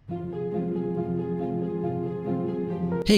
Hey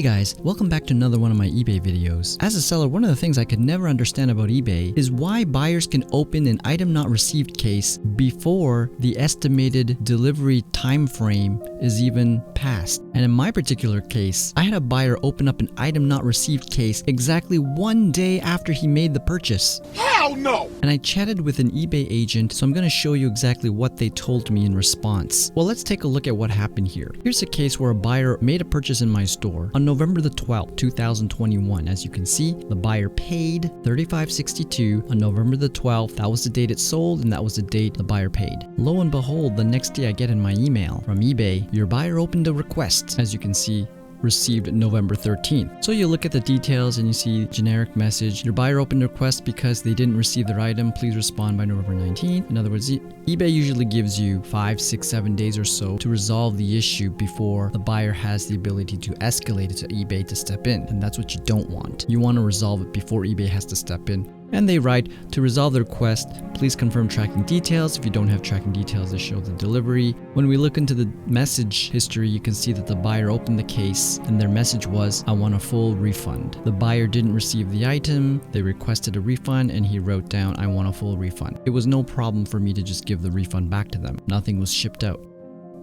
guys, welcome back to another one of my eBay videos. As a seller, one of the things I could never understand about eBay is why buyers can open an item not received case before the estimated delivery time frame is even passed. And in my particular case, I had a buyer open up an item not received case exactly 1 day after he made the purchase. Hell no! And I chatted with an eBay agent, so I'm going to show you exactly what they told me in response. Well, let's take a look at what happened here. Here's a case where a buyer made a purchase in my store on November the 12th, 2021. As you can see, the buyer paid $35.62 on November the 12th. That was the date it sold, and that was the date the buyer paid. Lo and behold, the next day I get in my email from eBay, your buyer opened a request. As you can see, received November 13th. So you look at the details and you see generic message, your buyer opened a request because they didn't receive their item, please respond by November 19th. In other words, eBay usually gives you 5, 6, 7 days or so to resolve the issue before the buyer has the ability to escalate it to eBay to step in, and that's what you don't want. You want to resolve it before eBay has to step in. And they write, to resolve the request, please confirm tracking details. If you don't have tracking details, they show the delivery. When we look into the message history, you can see that the buyer opened the case and their message was, I want a full refund. The buyer didn't receive the item, they requested a refund, and he wrote down, I want a full refund. It was no problem for me to just give the refund back to them. Nothing was shipped out.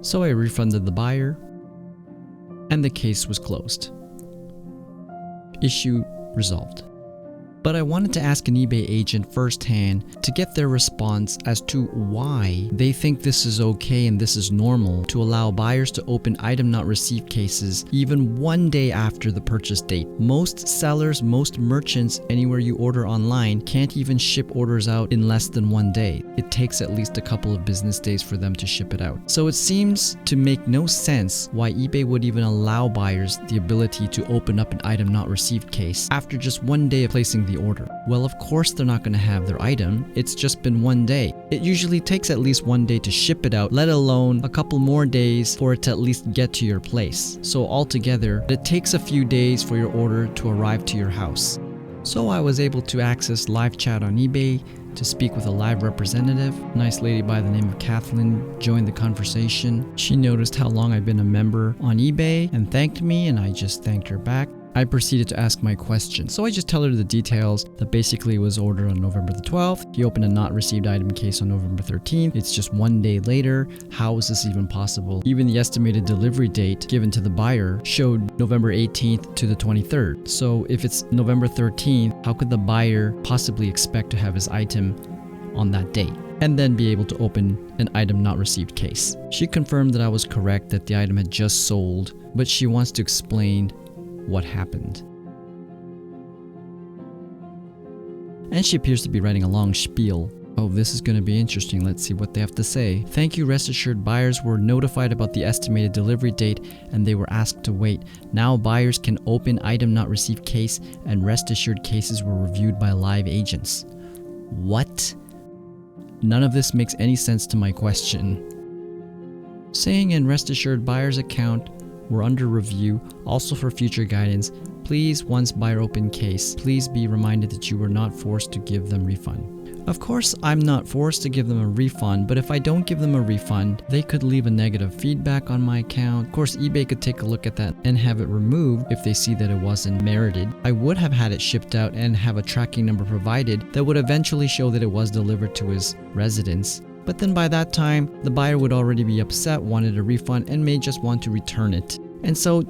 So I refunded the buyer and the case was closed. Issue resolved. But I wanted to ask an eBay agent firsthand to get their response as to why they think this is okay and this is normal to allow buyers to open item not received cases even 1 day after the purchase date. Most sellers, most merchants, anywhere you order online, can't even ship orders out in less than 1 day. It takes at least a couple of business days for them to ship it out. So it seems to make no sense why eBay would even allow buyers the ability to open up an item not received case after just 1 day of placing the order. Well, of course they're not going to have their item. It's just been 1 day. It usually takes at least 1 day to ship it out, let alone a couple more days for it to at least get to your place. So altogether, it takes a few days for your order to arrive to your house. So I was able to access live chat on eBay to speak with a live representative. A nice lady by the name of Kathleen joined the conversation. She noticed how long I've been a member on eBay and thanked me, and I just thanked her back. I proceeded to ask my question. So I just tell her the details that basically it was ordered on November the 12th. He opened a not received item case on November 13th. It's just 1 day later. How is this even possible? Even the estimated delivery date given to the buyer showed November 18th to the 23rd. So if it's November 13th, how could the buyer possibly expect to have his item on that date and then be able to open an item not received case? She confirmed that I was correct, that the item had just sold, but she wants to explain what happened. And she appears to be writing a long spiel. Oh, this is going to be interesting. Let's see what they have to say. Thank you, rest assured buyers were notified about the estimated delivery date and they were asked to wait. Now buyers can open item not received case and rest assured cases were reviewed by live agents. What? None of this makes any sense to my question. Saying in rest assured buyer's account were under review. Also for future guidance, please, once buyer open case, please be reminded that you were not forced to give them refund. Of course, I'm not forced to give them a refund, but if I don't give them a refund, they could leave a negative feedback on my account. Of course, eBay could take a look at that and have it removed if they see that it wasn't merited. I would have had it shipped out and have a tracking number provided that would eventually show that it was delivered to his residence. But then by that time, the buyer would already be upset, wanted a refund, and may just want to return it. And so,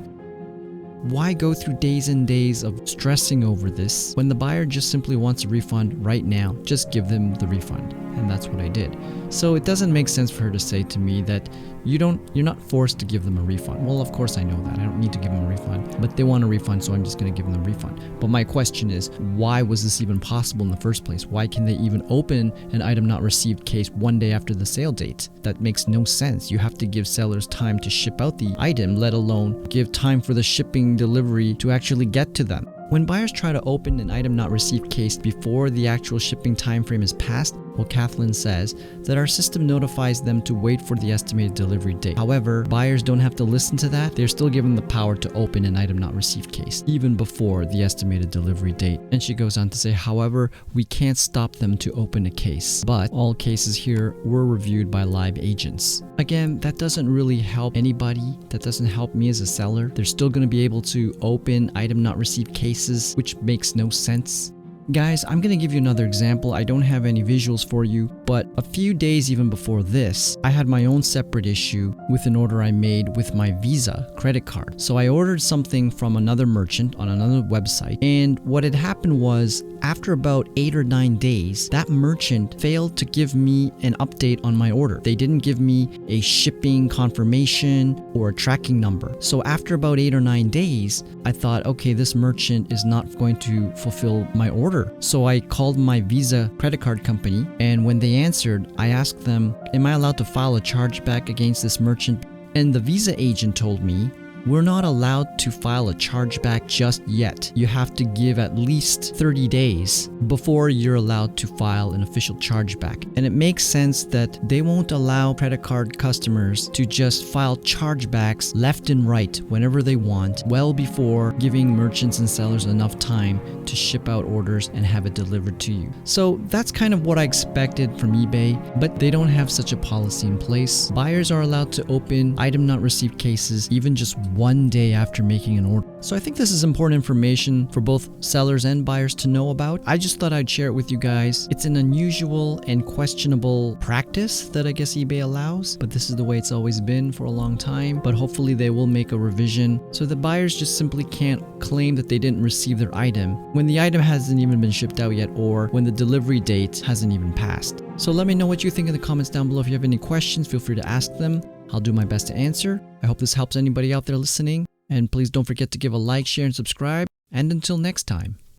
why go through days and days of stressing over this when the buyer just simply wants a refund right now? Just give them the refund. And that's what I did. So it doesn't make sense for her to say to me that you're not forced to give them a refund. Well, of course I know that. I don't need to give them a refund, but they want a refund, so I'm just going to give them a refund. But my question is, why was this even possible in the first place? Why can they even open an item not received case 1 day after the sale date? That makes no sense. You have to give sellers time to ship out the item, let alone give time for the shipping delivery to actually get to them. When buyers try to open an item not received case before the actual shipping time frame is passed, Well, Kathleen says that our system notifies them to wait for the estimated delivery date. However, buyers don't have to listen to that. They're still given the power to open an item not received case, even before the estimated delivery date. And she goes on to say, however, we can't stop them to open a case, but all cases here were reviewed by live agents. Again, that doesn't really help anybody. That doesn't help me as a seller. They're still going to be able to open item not received cases, which makes no sense. Guys, I'm going to give you another example. I don't have any visuals for you, but a few days even before this, I had my own separate issue with an order I made with my Visa credit card. So I ordered something from another merchant on another website, and what had happened was after about 8 or 9 days, that merchant failed to give me an update on my order. They didn't give me a shipping confirmation or a tracking number. So after about 8 or 9 days, I thought, okay, this merchant is not going to fulfill my order. So I called my Visa credit card company, and when they answered, I asked them, am I allowed to file a chargeback against this merchant? And the Visa agent told me, we're not allowed to file a chargeback just yet. You have to give at least 30 days before you're allowed to file an official chargeback. And it makes sense that they won't allow credit card customers to just file chargebacks left and right whenever they want, well before giving merchants and sellers enough time to ship out orders and have it delivered to you. So that's kind of what I expected from eBay, but they don't have such a policy in place. Buyers are allowed to open item not received cases even just 1 day after making an order. So I think this is important information for both sellers and buyers to know about. I just thought I'd share it with you guys. It's an unusual and questionable practice that I guess eBay allows, but this is the way it's always been for a long time. But hopefully they will make a revision so the buyers just simply can't claim that they didn't receive their item when the item hasn't even been shipped out yet, or when the delivery date hasn't even passed. So let me know what you think in the comments down below. If you have any questions, feel free to ask them. I'll do my best to answer. I hope this helps anybody out there listening. And please don't forget to give a like, share, and subscribe. And until next time.